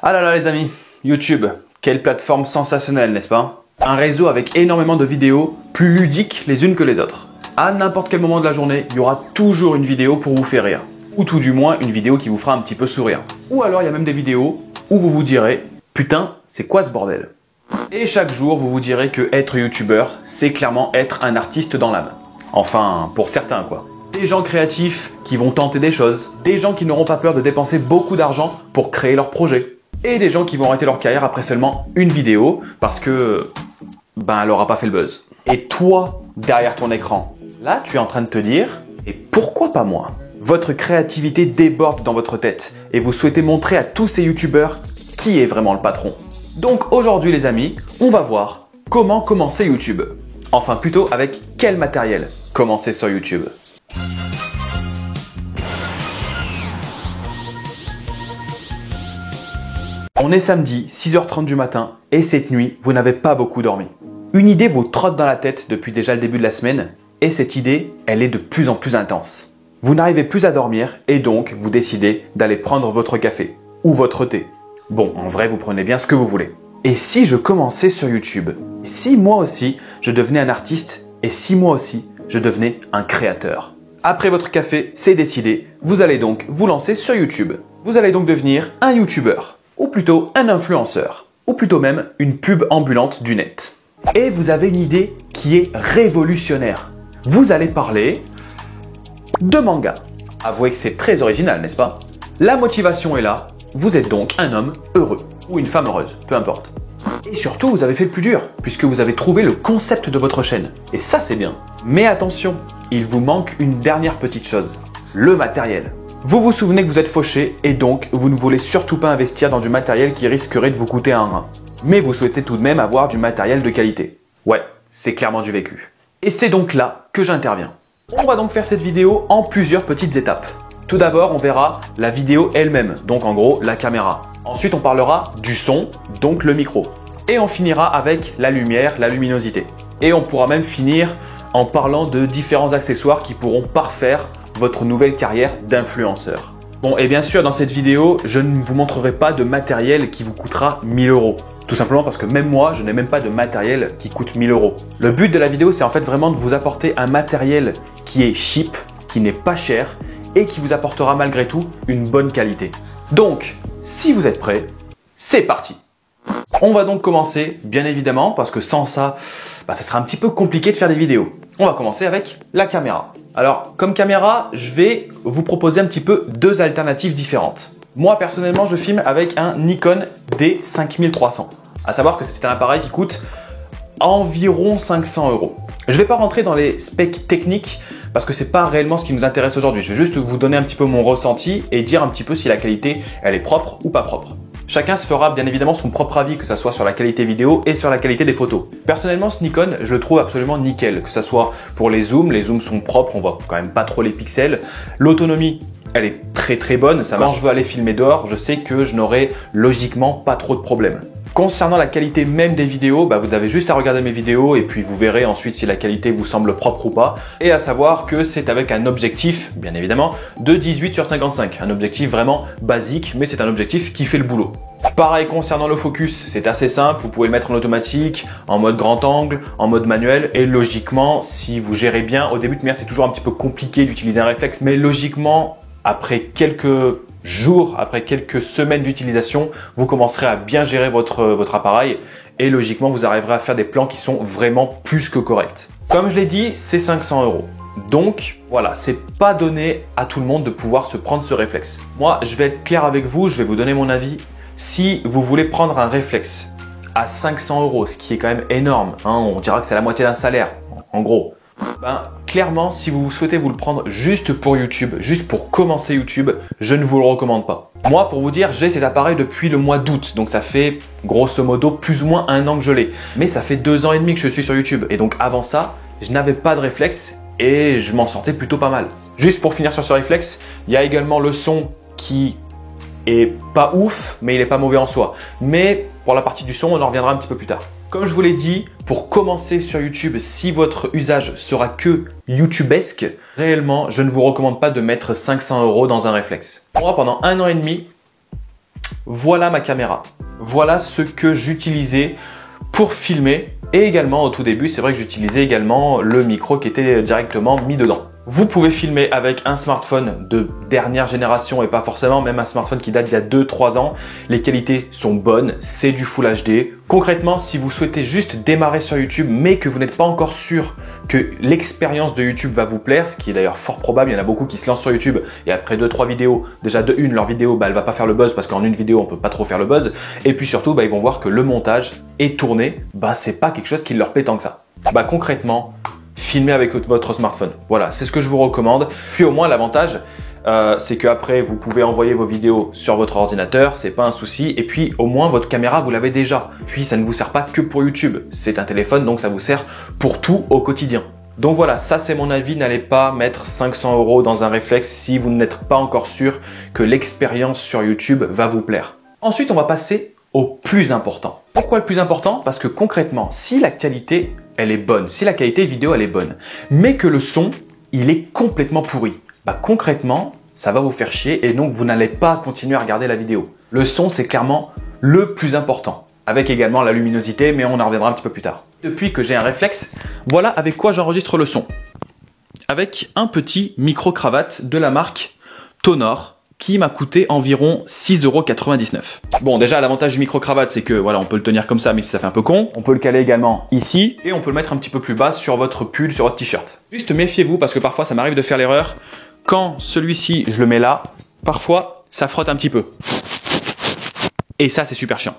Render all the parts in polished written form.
Ah là là les amis, YouTube, quelle plateforme sensationnelle, n'est-ce pas? Un réseau avec énormément de vidéos, plus ludiques les unes que les autres. À n'importe quel moment de la journée, il y aura toujours une vidéo pour vous faire rire. Ou tout du moins, une vidéo qui vous fera un petit peu sourire. Ou alors il y a même des vidéos où vous vous direz « Putain, c'est quoi ce bordel ?» Et chaque jour, vous vous direz que être youtubeur, c'est clairement être un artiste dans l'âme. Enfin, pour certains quoi. Des gens créatifs qui vont tenter des choses, des gens qui n'auront pas peur de dépenser beaucoup d'argent pour créer leur projet, et des gens qui vont arrêter leur carrière après seulement une vidéo parce que elle aura pas fait le buzz. Et toi, derrière ton écran, là tu es en train de te dire « Et pourquoi pas moi ?» Votre créativité déborde dans votre tête et vous souhaitez montrer à tous ces youtubeurs qui est vraiment le patron. Donc aujourd'hui les amis, on va voir comment commencer YouTube. Enfin plutôt avec quel matériel commencer sur YouTube. On est samedi, 6h30 du matin, et cette nuit, vous n'avez pas beaucoup dormi. Une idée vous trotte dans la tête depuis déjà le début de la semaine, et cette idée, elle est de plus en plus intense. Vous n'arrivez plus à dormir, et donc vous décidez d'aller prendre votre café, ou votre thé. Bon, en vrai, vous prenez bien ce que vous voulez. Et si je commençais sur YouTube? Si moi aussi, je devenais un artiste, et si moi aussi, je devenais un créateur? Après votre café, c'est décidé, vous allez donc vous lancer sur YouTube. Vous allez donc devenir un YouTuber. Ou plutôt un influenceur, ou plutôt même une pub ambulante du net. Et vous avez une idée qui est révolutionnaire. Vous allez parler de manga. Avouez que c'est très original, n'est-ce pas? La motivation est là, vous êtes donc un homme heureux, ou une femme heureuse, peu importe. Et surtout, vous avez fait le plus dur, puisque vous avez trouvé le concept de votre chaîne. Et ça, c'est bien. Mais attention, il vous manque une dernière petite chose, le matériel. Vous vous souvenez que vous êtes fauché et donc vous ne voulez surtout pas investir dans du matériel qui risquerait de vous coûter un rein. Mais vous souhaitez tout de même avoir du matériel de qualité. Ouais, c'est clairement du vécu. Et c'est donc là que j'interviens. On va donc faire cette vidéo en plusieurs petites étapes. Tout d'abord, on verra la vidéo elle-même, donc en gros la caméra. Ensuite, on parlera du son, donc le micro. Et on finira avec la lumière, la luminosité. Et on pourra même finir en parlant de différents accessoires qui pourront parfaire votre nouvelle carrière d'influenceur. Bon, et bien sûr, dans cette vidéo, je ne vous montrerai pas de matériel qui vous coûtera 1000 €. Tout simplement parce que même moi, je n'ai même pas de matériel qui coûte 1000 €. Le but de la vidéo, c'est en fait vraiment de vous apporter un matériel qui est cheap, qui n'est pas cher et qui vous apportera malgré tout une bonne qualité. Donc, si vous êtes prêts, c'est parti! On va donc commencer, bien évidemment, parce que sans ça, ça sera un petit peu compliqué de faire des vidéos. On va commencer avec la caméra. Alors, comme caméra, je vais vous proposer un petit peu deux alternatives différentes. Moi, personnellement, je filme avec un Nikon D5300. À savoir que c'est un appareil qui coûte environ 500 €. Je ne vais pas rentrer dans les specs techniques parce que c'est pas réellement ce qui nous intéresse aujourd'hui. Je vais juste vous donner un petit peu mon ressenti et dire un petit peu si la qualité, elle est propre ou pas propre. Chacun se fera bien évidemment son propre avis, que ce soit sur la qualité vidéo et sur la qualité des photos. Personnellement, ce Nikon, je le trouve absolument nickel, que ce soit pour les zooms sont propres, on voit quand même pas trop les pixels. L'autonomie, elle est très très bonne. Quand je veux aller filmer dehors, je sais que je n'aurai logiquement pas trop de problèmes. Concernant la qualité même des vidéos, vous avez juste à regarder mes vidéos et puis vous verrez ensuite si la qualité vous semble propre ou pas. Et à savoir que c'est avec un objectif, bien évidemment, de 18/55. Un objectif vraiment basique, mais c'est un objectif qui fait le boulot. Pareil concernant le focus, c'est assez simple, vous pouvez le mettre en automatique, en mode grand angle, en mode manuel et logiquement, si vous gérez bien, au début de manière c'est toujours un petit peu compliqué d'utiliser un réflexe, mais logiquement, après quelques jours, après quelques semaines d'utilisation, vous commencerez à bien gérer votre appareil et logiquement, vous arriverez à faire des plans qui sont vraiment plus que corrects. Comme je l'ai dit, c'est 500 €. Donc voilà, c'est pas donné à tout le monde de pouvoir se prendre ce réflexe. Moi, je vais être clair avec vous, je vais vous donner mon avis. Si vous voulez prendre un réflexe à 500 €, ce qui est quand même énorme, on dira que c'est la moitié d'un salaire, en gros. Clairement, si vous souhaitez vous le prendre juste pour YouTube, juste pour commencer YouTube, je ne vous le recommande pas. Moi, pour vous dire, j'ai cet appareil depuis le mois d'août, donc ça fait grosso modo plus ou moins 1 an que je l'ai. Mais ça fait 2 ans et demi que je suis sur YouTube, et donc avant ça, je n'avais pas de réflexe et je m'en sortais plutôt pas mal. Juste pour finir sur ce réflexe, il y a également le son qui est pas ouf, mais il est pas mauvais en soi. Mais pour la partie du son, on en reviendra un petit peu plus tard. Comme je vous l'ai dit, pour commencer sur YouTube, si votre usage sera que YouTubesque, réellement, je ne vous recommande pas de mettre 500 € dans un réflexe. Moi, pendant 1 an et demi, voilà ma caméra. Voilà ce que j'utilisais pour filmer. Et également au tout début, c'est vrai que j'utilisais également le micro qui était directement mis dedans. Vous pouvez filmer avec un smartphone de dernière génération et pas forcément même un smartphone qui date d'il y a 2-3 ans. Les qualités sont bonnes, c'est du Full HD. Concrètement, si vous souhaitez juste démarrer sur YouTube mais que vous n'êtes pas encore sûr que l'expérience de YouTube va vous plaire, ce qui est d'ailleurs fort probable, il y en a beaucoup qui se lancent sur YouTube et après 2-3 vidéos, déjà de une, leur vidéo, elle va pas faire le buzz parce qu'en une vidéo, on peut pas trop faire le buzz. Et puis surtout, ils vont voir que le montage est tourné, c'est pas quelque chose qui leur plaît tant que ça. Concrètement, filmez avec votre smartphone. Voilà, c'est ce que je vous recommande. Puis au moins, l'avantage, c'est qu'après, vous pouvez envoyer vos vidéos sur votre ordinateur, c'est pas un souci. Et puis, au moins, votre caméra, vous l'avez déjà. Puis, ça ne vous sert pas que pour YouTube. C'est un téléphone, donc ça vous sert pour tout au quotidien. Donc voilà, ça c'est mon avis. N'allez pas mettre 500 € dans un réflexe si vous n'êtes pas encore sûr que l'expérience sur YouTube va vous plaire. Ensuite, on va passer au plus important. Pourquoi le plus important? Parce que concrètement, si la qualité elle est bonne, si la qualité vidéo elle est bonne, mais que le son il est complètement pourri, concrètement ça va vous faire chier et donc vous n'allez pas continuer à regarder la vidéo. Le son c'est clairement le plus important, avec également la luminosité, mais on en reviendra un petit peu plus tard. Depuis que j'ai un réflexe, voilà avec quoi j'enregistre le son. Avec un petit micro-cravate de la marque Tonor, qui m'a coûté environ 6,99 €. Bon, déjà, l'avantage du micro-cravate, c'est que voilà, on peut le tenir comme ça, mais ça fait un peu con. On peut le caler également ici, et on peut le mettre un petit peu plus bas sur votre pull, sur votre t-shirt. Juste méfiez-vous, parce que parfois, ça m'arrive de faire l'erreur. Quand celui-ci, je le mets là, parfois, ça frotte un petit peu. Et ça, c'est super chiant.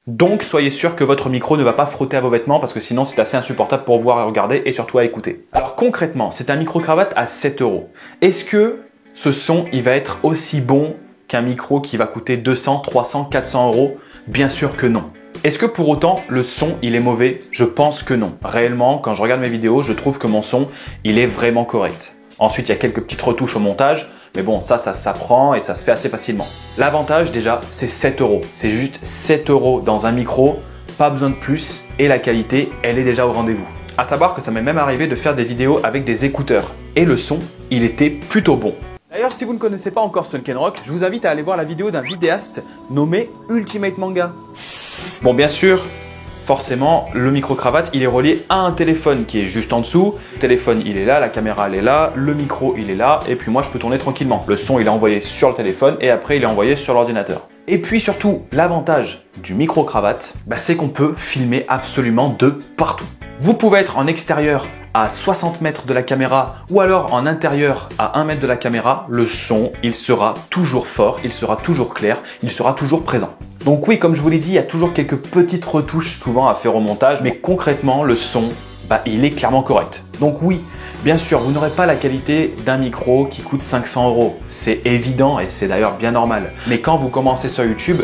Donc, soyez sûr que votre micro ne va pas frotter à vos vêtements, parce que sinon, c'est assez insupportable pour voir et regarder, et surtout à écouter. Alors, concrètement, c'est un micro-cravate à 7 €. Est-ce que ce son, il va être aussi bon qu'un micro qui va coûter 200, 300, 400 €? Bien sûr que non. Est-ce que pour autant, le son, il est mauvais? Je pense que non. Réellement, quand je regarde mes vidéos, je trouve que mon son, il est vraiment correct. Ensuite, il y a quelques petites retouches au montage, mais bon, ça s'apprend et ça se fait assez facilement. L'avantage, déjà, c'est 7 €. C'est juste 7 € dans un micro, pas besoin de plus, et la qualité, elle est déjà au rendez-vous. À savoir que ça m'est même arrivé de faire des vidéos avec des écouteurs, et le son, il était plutôt bon. D'ailleurs, si vous ne connaissez pas encore Sunken Rock, je vous invite à aller voir la vidéo d'un vidéaste nommé Ultimate Manga. Bon, bien sûr, forcément, le micro-cravate, il est relié à un téléphone qui est juste en dessous. Le téléphone, il est là, la caméra, elle est là, le micro, il est là, et puis moi, je peux tourner tranquillement. Le son, il est envoyé sur le téléphone, et après, il est envoyé sur l'ordinateur. Et puis surtout, l'avantage du micro-cravate, c'est qu'on peut filmer absolument de partout. Vous pouvez être en extérieur à 60 mètres de la caméra ou alors en intérieur à 1 mètre de la caméra, le son, il sera toujours fort, il sera toujours clair, il sera toujours présent. Donc oui, comme je vous l'ai dit, il y a toujours quelques petites retouches souvent à faire au montage, mais concrètement, le son, il est clairement correct. Donc oui, bien sûr, vous n'aurez pas la qualité d'un micro qui coûte 500 €. C'est évident et c'est d'ailleurs bien normal. Mais quand vous commencez sur YouTube,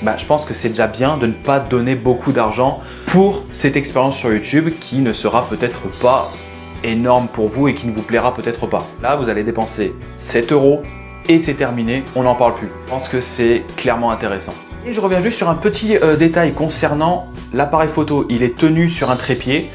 je pense que c'est déjà bien de ne pas donner beaucoup d'argent pour cette expérience sur YouTube qui ne sera peut-être pas énorme pour vous et qui ne vous plaira peut-être pas. Là, vous allez dépenser 7 € et c'est terminé, on n'en parle plus. Je pense que c'est clairement intéressant. Et je reviens juste sur un petit détail concernant l'appareil photo. Il est tenu sur un trépied.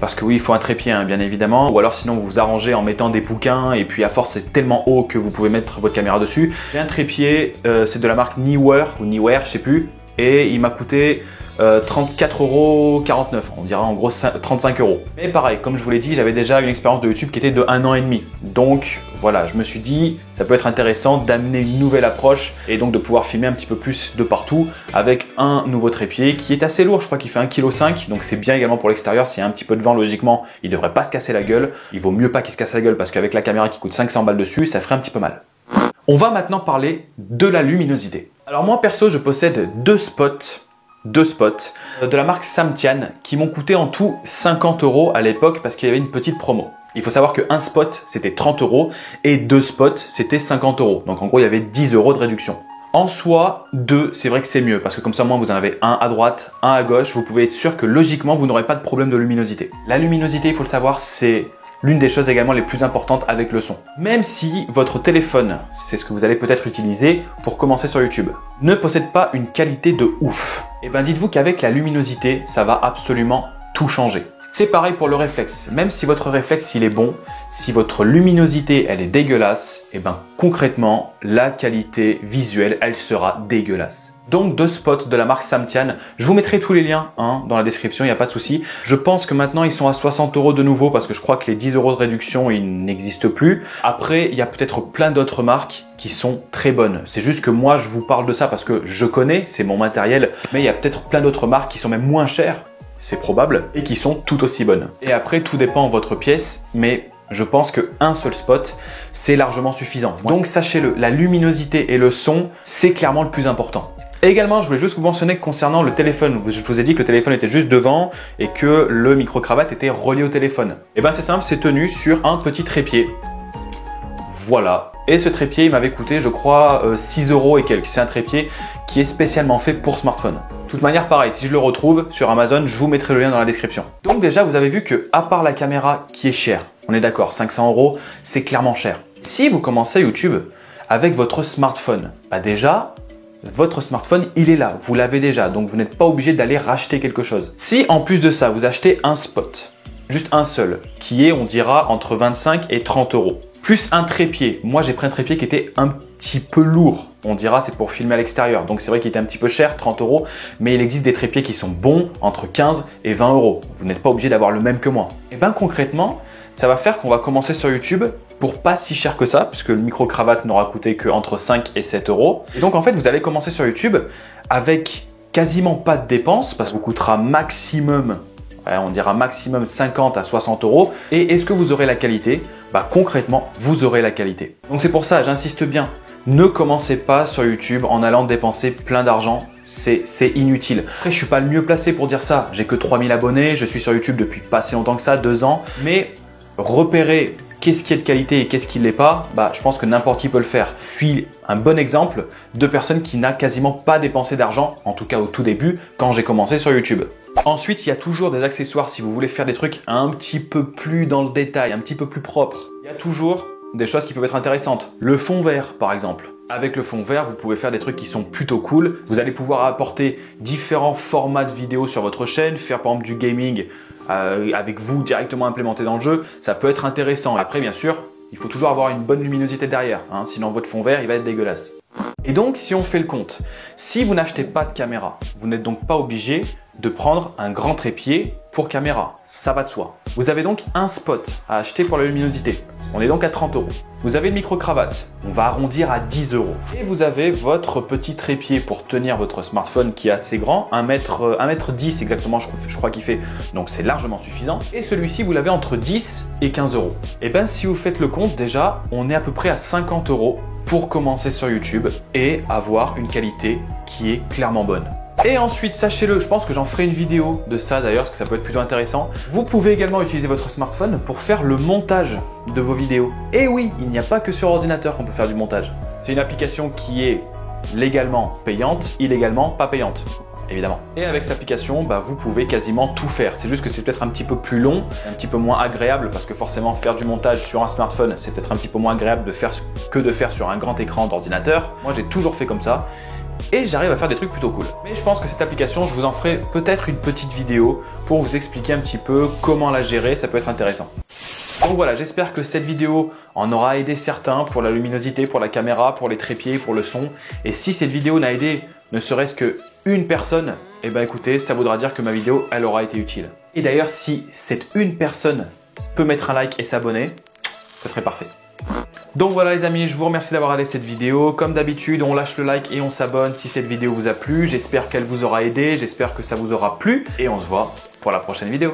Parce que oui, il faut un trépied, bien évidemment. Ou alors sinon, vous vous arrangez en mettant des bouquins et puis à force, c'est tellement haut que vous pouvez mettre votre caméra dessus. J'ai un trépied, c'est de la marque Neewer ou Neewer, je sais plus. Et il m'a coûté 34,49 €. On dirait en gros 35 €. Mais pareil, comme je vous l'ai dit, j'avais déjà une expérience de YouTube qui était de 1 an et demi. Donc voilà, je me suis dit, ça peut être intéressant d'amener une nouvelle approche et donc de pouvoir filmer un petit peu plus de partout avec un nouveau trépied qui est assez lourd. Je crois qu'il fait 1,5 kg. Donc c'est bien également pour l'extérieur. S'il y a un petit peu de vent, logiquement, il ne devrait pas se casser la gueule. Il vaut mieux pas qu'il se casse la gueule parce qu'avec la caméra qui coûte 500 balles dessus, ça ferait un petit peu mal. On va maintenant parler de la luminosité. Alors moi perso, je possède deux spots de la marque Samtian qui m'ont coûté en tout 50 € à l'époque parce qu'il y avait une petite promo. Il faut savoir qu'un spot c'était 30 € et deux spots c'était 50 €. Donc en gros il y avait 10 € de réduction. En soi, deux, c'est vrai que c'est mieux parce que comme ça, moi, vous en avez un à droite, un à gauche. Vous pouvez être sûr que logiquement, vous n'aurez pas de problème de luminosité. La luminosité, il faut le savoir, c'est l'une des choses également les plus importantes avec le son. Même si votre téléphone, c'est ce que vous allez peut-être utiliser pour commencer sur YouTube, ne possède pas une qualité de ouf, et dites-vous qu'avec la luminosité, ça va absolument tout changer. C'est pareil pour le réflexe. Même si votre réflexe il est bon, si votre luminosité elle est dégueulasse, et ben concrètement la qualité visuelle elle sera dégueulasse. Donc deux spots de la marque Samtian, je vous mettrai tous les liens dans la description, il n'y a pas de souci. Je pense que maintenant ils sont à 60 € de nouveau parce que je crois que les 10 € de réduction ils n'existent plus. Après il y a peut-être plein d'autres marques qui sont très bonnes. C'est juste que moi je vous parle de ça parce que je connais, c'est mon matériel, mais il y a peut-être plein d'autres marques qui sont même moins chères, c'est probable, et qui sont tout aussi bonnes. Et après tout dépend de votre pièce, mais je pense qu'un seul spot, c'est largement suffisant. Donc sachez-le, la luminosité et le son, c'est clairement le plus important. Et également, je voulais juste vous mentionner que concernant le téléphone, je vous ai dit que le téléphone était juste devant et que le micro-cravate était relié au téléphone. Et ben c'est simple, c'est tenu sur un petit trépied. Voilà. Et ce trépied, il m'avait coûté, je crois, 6 € et quelques. C'est un trépied qui est spécialement fait pour smartphone. De toute manière, pareil, si je le retrouve sur Amazon, je vous mettrai le lien dans la description. Donc déjà, vous avez vu que, à part la caméra qui est chère, on est d'accord, 500 €, c'est clairement cher. Si vous commencez YouTube avec votre smartphone, bah déjà, votre smartphone, il est là, vous l'avez déjà, donc vous n'êtes pas obligé d'aller racheter quelque chose. Si en plus de ça, vous achetez un spot, juste un seul, qui est, on dira, entre 25 et 30 €, plus un trépied. Moi, j'ai pris un trépied qui était un petit peu lourd. On dira, c'est pour filmer à l'extérieur. Donc, c'est vrai qu'il était un petit peu cher, 30 €, mais il existe des trépieds qui sont bons entre 15 et 20 €. Vous n'êtes pas obligé d'avoir le même que moi. Et bien, concrètement, ça va faire qu'on va commencer sur YouTube pour pas si cher que ça, puisque le micro-cravate n'aura coûté que entre 5 et 7 €. Et donc, en fait, vous allez commencer sur YouTube avec quasiment pas de dépenses, parce que vous coûtera maximum, on dira maximum 50 à 60 €. Et est-ce que vous aurez la qualité? Bah, concrètement, vous aurez la qualité. Donc, c'est pour ça, j'insiste bien, ne commencez pas sur YouTube en allant dépenser plein d'argent. C'est inutile. Après, je suis pas le mieux placé pour dire ça. J'ai que 3000 abonnés, je suis sur YouTube depuis pas si longtemps que ça, 2 ans. Mais repérer qu'est-ce qui est de qualité et qu'est-ce qui ne l'est pas, bah, je pense que n'importe qui peut le faire. Puis, un bon exemple de personne qui n'a quasiment pas dépensé d'argent, en tout cas au tout début, quand j'ai commencé sur YouTube. Ensuite, il y a toujours des accessoires si vous voulez faire des trucs un petit peu plus dans le détail, un petit peu plus propre. Il y a toujours des choses qui peuvent être intéressantes. Le fond vert, par exemple. Avec le fond vert, vous pouvez faire des trucs qui sont plutôt cool. Vous allez pouvoir apporter différents formats de vidéos sur votre chaîne, faire par exemple du gaming avec vous directement implémenté dans le jeu. Ça peut être intéressant. Après, bien sûr, il faut toujours avoir une bonne luminosité derrière, sinon votre fond vert, il va être dégueulasse. Et donc, si on fait le compte, si vous n'achetez pas de caméra, vous n'êtes donc pas obligé de prendre un grand trépied pour caméra. Ça va de soi. Vous avez donc un spot à acheter pour la luminosité. On est donc à 30 €. Vous avez le micro-cravate. On va arrondir à 10 €. Et vous avez votre petit trépied pour tenir votre smartphone qui est assez grand. 1m10 exactement, je crois qu'il fait. Donc c'est largement suffisant. Et celui-ci, vous l'avez entre 10 et 15 €. Et bien, si vous faites le compte, déjà, on est à peu près à 50 € pour commencer sur YouTube et avoir une qualité qui est clairement bonne. Et ensuite, sachez-le, je pense que j'en ferai une vidéo de ça d'ailleurs, parce que ça peut être plutôt intéressant. Vous pouvez également utiliser votre smartphone pour faire le montage de vos vidéos. Et oui, il n'y a pas que sur ordinateur qu'on peut faire du montage. C'est une application qui est légalement payante, illégalement pas payante, évidemment. Et avec cette application, vous pouvez quasiment tout faire. C'est juste que c'est peut-être un petit peu plus long, un petit peu moins agréable, parce que forcément faire du montage sur un smartphone, c'est peut-être un petit peu moins agréable que de faire sur un grand écran d'ordinateur. Moi, j'ai toujours fait comme ça. Et j'arrive à faire des trucs plutôt cool. Mais je pense que cette application, je vous en ferai peut-être une petite vidéo pour vous expliquer un petit peu comment la gérer, ça peut être intéressant. Donc voilà, j'espère que cette vidéo en aura aidé certains pour la luminosité, pour la caméra, pour les trépieds, pour le son. Et si cette vidéo n'a aidé ne serait-ce qu'une personne, eh ben écoutez, ça voudra dire que ma vidéo, elle aura été utile. Et d'ailleurs, si cette une personne peut mettre un like et s'abonner, ça serait parfait. Donc voilà les amis, je vous remercie d'avoir regardé cette vidéo. Comme d'habitude, on lâche le like et on s'abonne si cette vidéo vous a plu. J'espère qu'elle vous aura aidé, j'espère que ça vous aura plu. Et on se voit pour la prochaine vidéo.